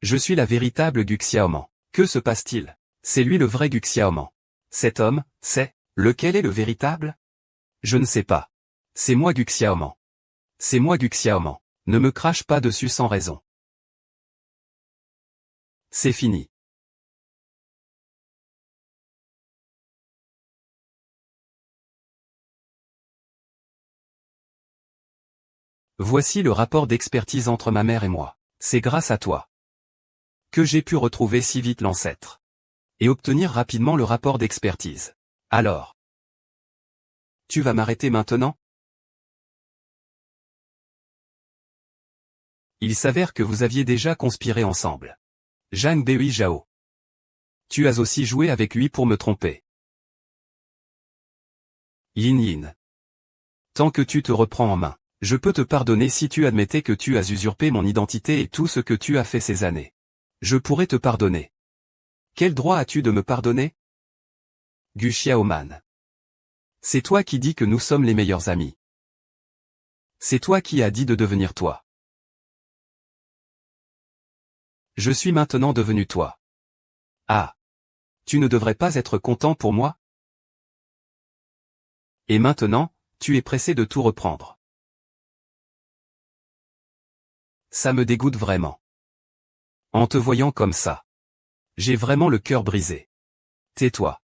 Je suis la véritable Gu Xiaoman. Que se passe-t-il? C'est lui le vrai Gu Xiaoman. Cet homme, c'est... Lequel est le véritable? Je ne sais pas. C'est moi Gu Xiaoman. C'est moi Gu Xiaoman. Ne me crache pas dessus sans raison. C'est fini. Voici le rapport d'expertise entre ma mère et moi. C'est grâce à toi que j'ai pu retrouver si vite l'ancêtre. Et obtenir rapidement le rapport d'expertise. Alors. Tu vas m'arrêter maintenant? Il s'avère que vous aviez déjà conspiré ensemble. Zhang Bei Zhao. Tu as aussi joué avec lui pour me tromper. Yin Yin. Tant que tu te reprends en main, je peux te pardonner si tu admettais que tu as usurpé mon identité et tout ce que tu as fait ces années. Je pourrais te pardonner. Quel droit as-tu de me pardonner? Gu Xiaoman. C'est toi qui dis que nous sommes les meilleurs amis. C'est toi qui as dit de devenir toi. Je suis maintenant devenu toi. Ah. Tu ne devrais pas être content pour moi? Et maintenant, tu es pressé de tout reprendre. Ça me dégoûte vraiment. En te voyant comme ça. J'ai vraiment le cœur brisé. Tais-toi.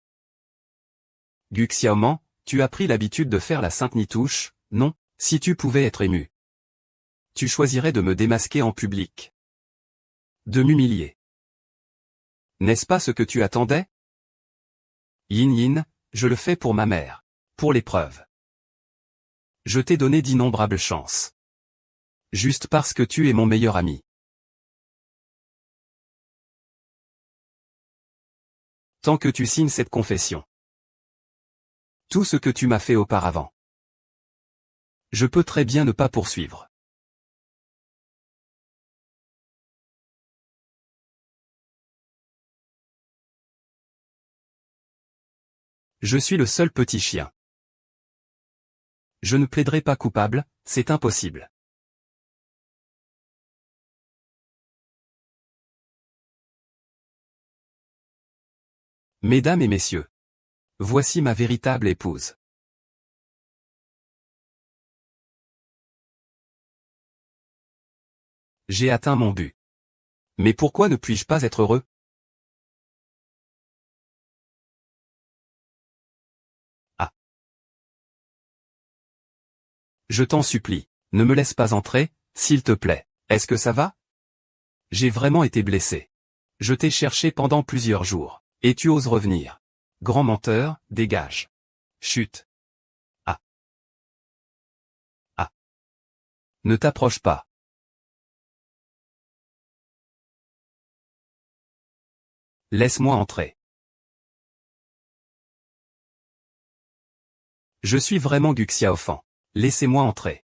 Gu Xiaoman, tu as pris l'habitude de faire la sainte nitouche, non? Si tu pouvais être ému. Tu choisirais de me démasquer en public. De m'humilier. N'est-ce pas ce que tu attendais? Yin Yin, je le fais pour ma mère. Pour l'épreuve. Je t'ai donné d'innombrables chances. Juste parce que tu es mon meilleur ami. tant que tu signes cette confession. Tout ce que tu m'as fait auparavant. Je peux très bien ne pas poursuivre. Je suis le seul petit chien. Je ne plaiderai pas coupable, c'est impossible. Mesdames et messieurs, voici ma véritable épouse. J'ai atteint mon but. Mais pourquoi ne puis-je pas être heureux? Ah. Je t'en supplie, ne me laisse pas entrer, s'il te plaît. Est-ce que ça va? J'ai vraiment été blessé. Je t'ai cherché pendant plusieurs jours. Et tu oses revenir. Grand menteur, dégage. Chut. Ah. Ah. Ne t'approche pas. Laisse-moi entrer. Je suis vraiment Gu Xiaofan. Laissez-moi entrer.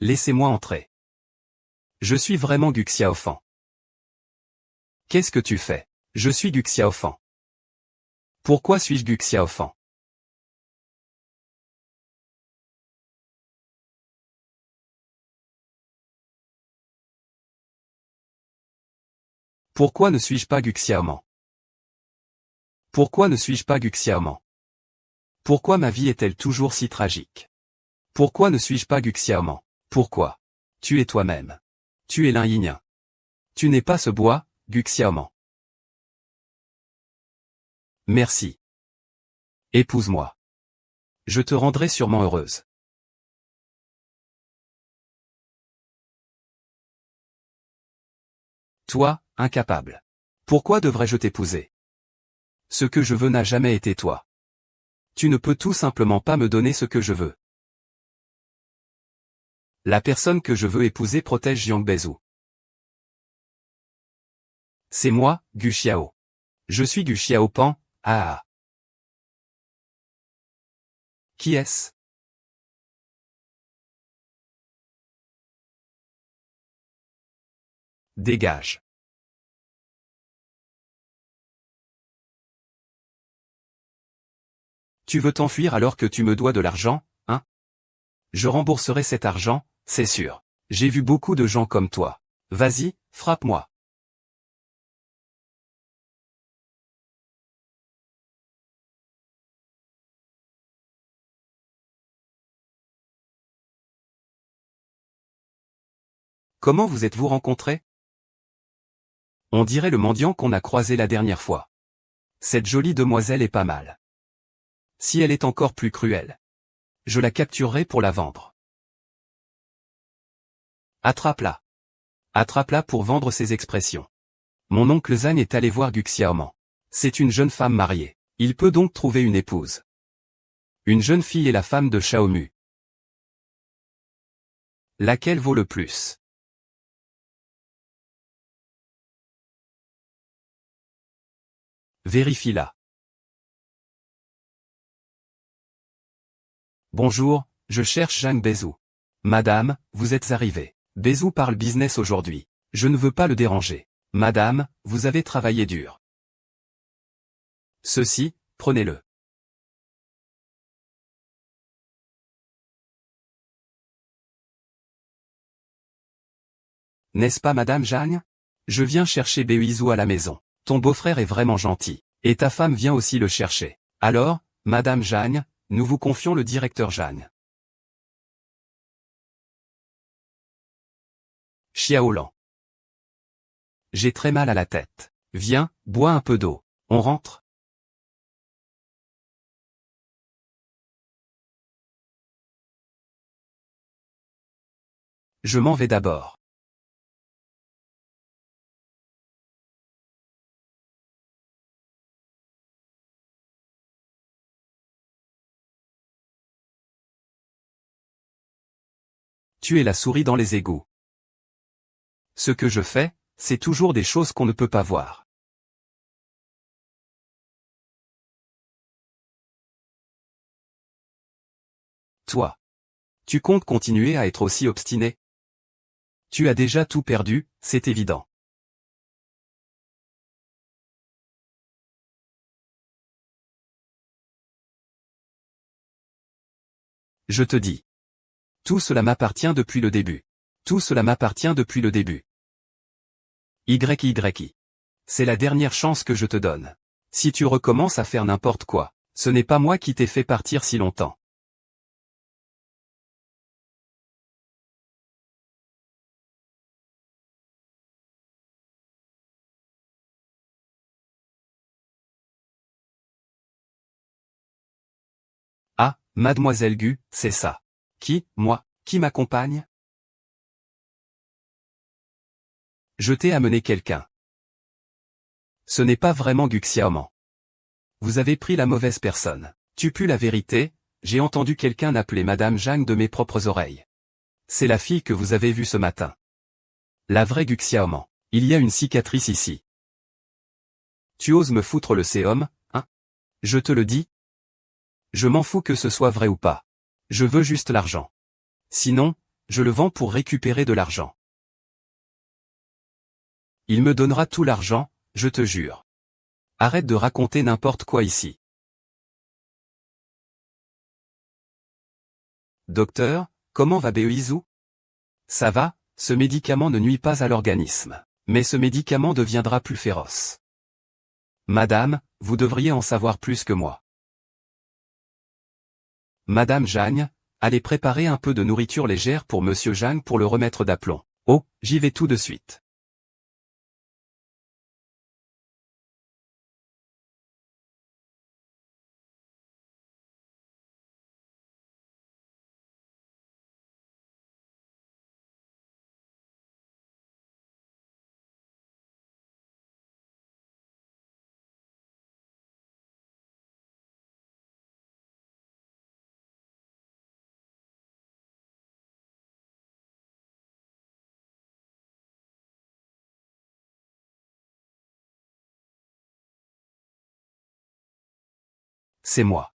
Laissez-moi entrer. Je suis vraiment Gu Xiaofan. Qu'est-ce que tu fais? Je suis Gu Xiaofan. Pourquoi suis-je Gu Xiaofan? Pourquoi ne suis-je pas Gu Xiaoman? Pourquoi ne suis-je pas Gu Xiaoman? Pourquoi ma vie est-elle toujours si tragique? Pourquoi ne suis-je pas Gu Xiaoman? Pourquoi? Tu es toi-même. Tu es l'un yin. Tu n'es pas ce bois, Gu Xiaoman. Merci. Épouse-moi. Je te rendrai sûrement heureuse. Toi, incapable. Pourquoi devrais-je t'épouser? Ce que je veux n'a jamais été toi. Tu ne peux tout simplement pas me donner ce que je veux. La personne que je veux épouser protège Jiang Bezou. C'est moi, Gu Xiao. Je suis Gu Xiaopan, ah. Qui est-ce? Dégage. Tu veux t'enfuir alors que tu me dois de l'argent, hein? Je rembourserai cet argent, c'est sûr. J'ai vu beaucoup de gens comme toi. Vas-y, frappe-moi. Comment vous êtes-vous rencontrés? On dirait le mendiant qu'on a croisé la dernière fois. Cette jolie demoiselle est pas mal. Si elle est encore plus cruelle, je la capturerai pour la vendre. Attrape-la. Attrape-la pour vendre ses expressions. Mon oncle Zhang est allé voir Gu Xiaoman. C'est une jeune femme mariée. Il peut donc trouver une épouse. Une jeune fille est la femme de Xiaomu. Laquelle vaut le plus? Vérifie-la. Bonjour, je cherche Jiang Bezou. Madame, vous êtes arrivée. Bezou parle business aujourd'hui. Je ne veux pas le déranger. Madame, vous avez travaillé dur. Ceci, prenez-le. N'est-ce pas Madame Jeanne? Je viens chercher Béhuizou à la maison. Ton beau-frère est vraiment gentil. Et ta femme vient aussi le chercher. Alors, Madame Jeanne, nous vous confions le directeur Jeanne. Xiaolan. J'ai très mal à la tête. Viens, bois un peu d'eau. On rentre? Je m'en vais d'abord. Tu es la souris dans les égouts. Ce que je fais, c'est toujours des choses qu'on ne peut pas voir. toi. Tu comptes continuer à être aussi obstiné? Tu as déjà tout perdu, c'est évident. Je te dis. Tout cela m'appartient depuis le début. Tout cela m'appartient depuis le début. YYI. C'est la dernière chance que je te donne. Si tu recommences à faire n'importe quoi, ce n'est pas moi qui t'ai fait partir si longtemps. Ah, mademoiselle Gu, c'est ça. Qui, moi, qui m'accompagne? Je t'ai amené quelqu'un. Ce n'est pas vraiment Gu Xiaoman. Vous avez pris la mauvaise personne. Tu pues la vérité, j'ai entendu quelqu'un appeler Madame Zhang de mes propres oreilles. C'est la fille que vous avez vue ce matin. La vraie Gu Xiaoman. Il y a une cicatrice ici. Tu oses me foutre le séum, hein? Je te le dis. Je m'en fous que ce soit vrai ou pas. Je veux juste l'argent. Sinon, je le vends pour récupérer de l'argent. Il me donnera tout l'argent, je te jure. Arrête de raconter n'importe quoi ici. Docteur, comment va Beoizu? Ça va, ce médicament ne nuit pas à l'organisme. Mais ce médicament deviendra plus féroce. Madame, vous devriez en savoir plus que moi. Madame Zhang, allez préparer un peu de nourriture légère pour Monsieur Zhang pour le remettre d'aplomb. Oh, j'y vais tout de suite. C'est moi.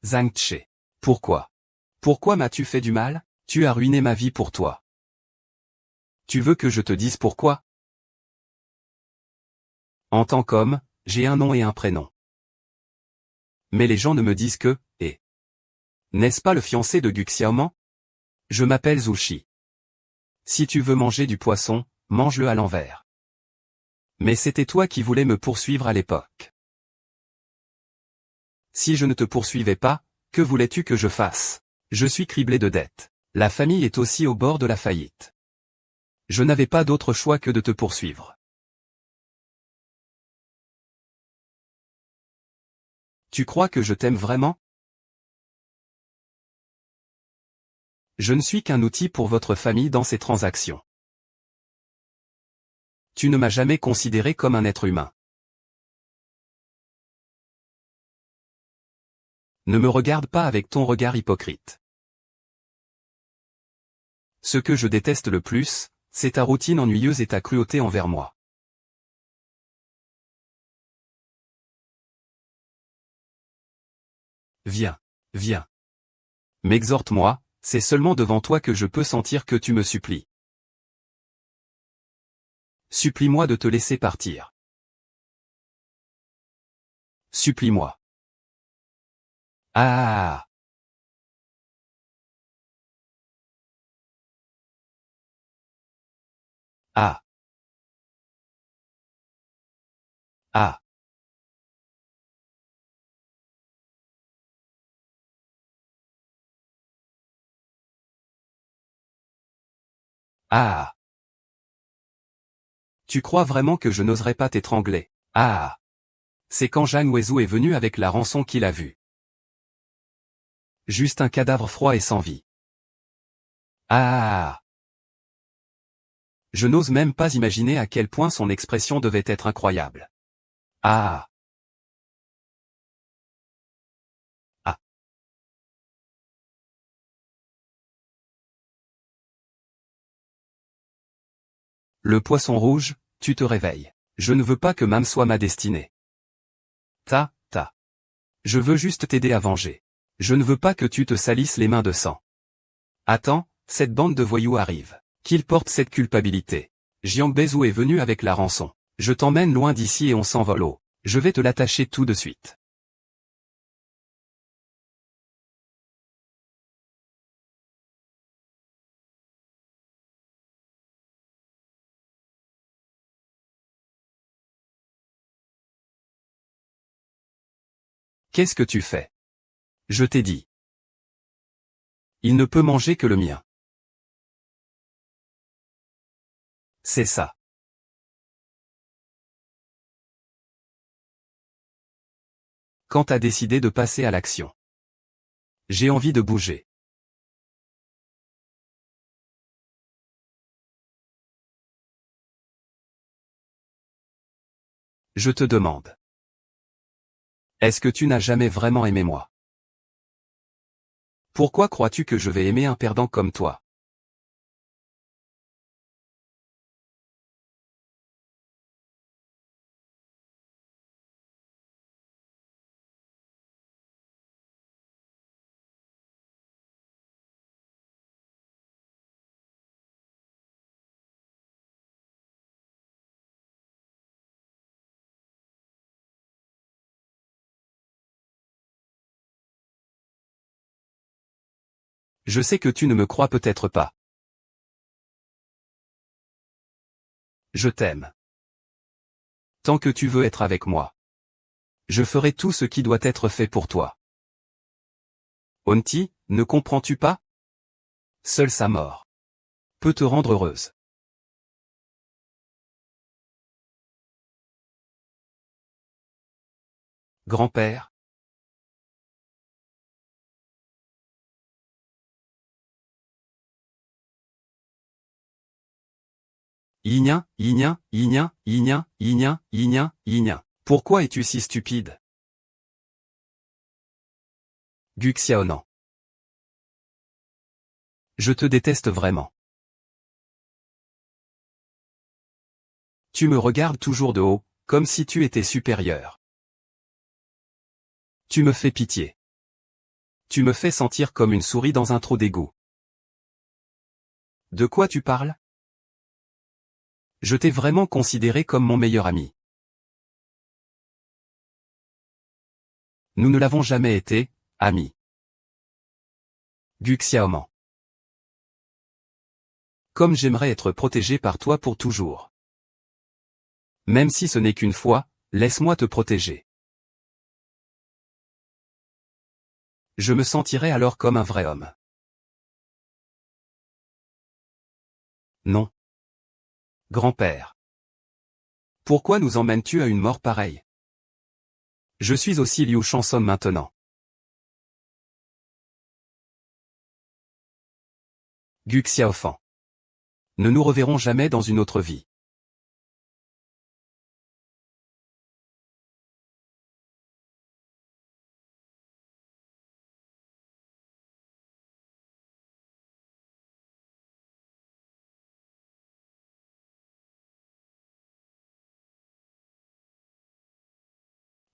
Zhang Tche. Pourquoi? Pourquoi m'as-tu fait du mal? Tu as ruiné ma vie pour toi. Tu veux que je te dise pourquoi? En tant qu'homme, j'ai un nom et un prénom. Mais les gens ne me disent que, et. N'est-ce pas le fiancé de Gu Xiaoman? Je m'appelle Zushi. Si tu veux manger du poisson, mange-le à l'envers. Mais c'était toi qui voulais me poursuivre à l'époque. Si je ne te poursuivais pas, que voulais-tu que je fasse? Je suis criblé de dettes. La famille est aussi au bord de la faillite. Je n'avais pas d'autre choix que de te poursuivre. Tu crois que je t'aime vraiment? Je ne suis qu'un outil pour votre famille dans ces transactions. Tu ne m'as jamais considéré comme un être humain. Ne me regarde pas avec ton regard hypocrite. Ce que je déteste le plus, c'est ta routine ennuyeuse et ta cruauté envers moi. Viens, viens. M'exhorte-moi, c'est seulement devant toi que je peux sentir que tu me supplies. Supplie-moi de te laisser partir. Supplie-moi. Ah. Ah. Ah. Ah. Tu crois vraiment que je n'oserais pas t'étrangler? Ah. C'est quand Zhang Weizhu est venu avec la rançon qu'il a vue. Juste un cadavre froid et sans vie. Ah. Je n'ose même pas imaginer à quel point son expression devait être incroyable. Ah. Ah. Le poisson rouge, tu te réveilles. Je ne veux pas que Mam soit ma destinée. Ta. Je veux juste t'aider à venger. Je ne veux pas que tu te salisses les mains de sang. Attends, cette bande de voyous arrive. Qu'ils portent cette culpabilité. Jiang Bezou est venu avec la rançon. Je t'emmène loin d'ici et on s'envole au. Je vais te l'attacher tout de suite. Qu'est-ce que tu fais? Je t'ai dit. Il ne peut manger que le mien. C'est ça. Quand t'as décidé de passer à l'action. J'ai envie de bouger. Je te demande. Est-ce que tu n'as jamais vraiment aimé moi? Pourquoi crois-tu que je vais aimer un perdant comme toi? Je sais que tu ne me crois peut-être pas. Je t'aime. Tant que tu veux être avec moi. Je ferai tout ce qui doit être fait pour toi. Onti, ne comprends-tu pas? Seule sa mort peut te rendre heureuse. Grand-père. Yinien, Yinien, Yinien, Yinien, Yinien, Yinien, Yinien. Pourquoi es-tu si stupide? Gu Xiaonan. Je te déteste vraiment. Tu me regardes toujours de haut, comme si tu étais supérieur. Tu me fais pitié. Tu me fais sentir comme une souris dans un trou d'égout. De quoi tu parles? Je t'ai vraiment considéré comme mon meilleur ami. Nous ne l'avons jamais été, amis. Gu Xiaoman. Comme j'aimerais être protégé par toi pour toujours. Même si ce n'est qu'une fois, laisse-moi te protéger. Je me sentirai alors comme un vrai homme. Non. Grand-père. Pourquoi nous emmènes-tu à une mort pareille? Je suis aussi Liu Chanson maintenant. Gu Xiaofan. Ne nous reverrons jamais dans une autre vie.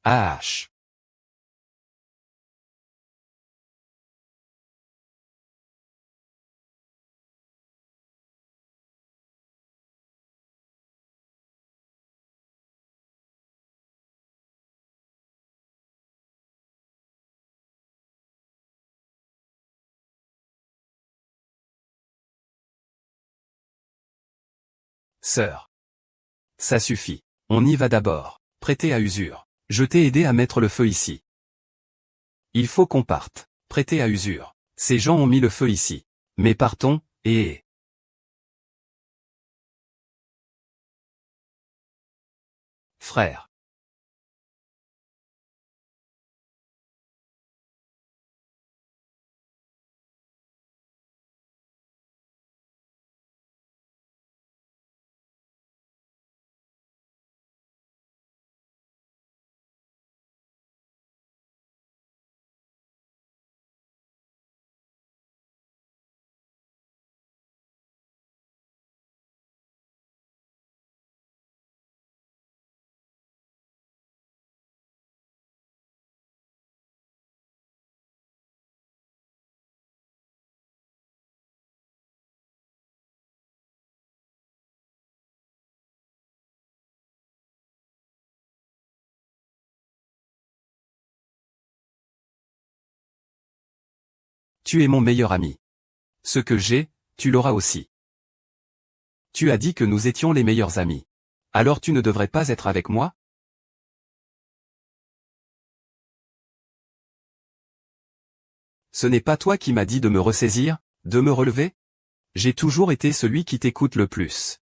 Ah. Sœur. Ça suffit. On y va d'abord. Prêtez à usure. Je t'ai aidé à mettre le feu ici. Il faut qu'on parte. Prêtez à usure. Ces gens ont mis le feu ici. Mais partons, et... Frère. Tu es mon meilleur ami. Ce que j'ai, tu l'auras aussi. Tu as dit que nous étions les meilleurs amis. Alors tu ne devrais pas être avec moi? Ce n'est pas toi qui m'as dit de me ressaisir, de me relever? J'ai toujours été celui qui t'écoute le plus.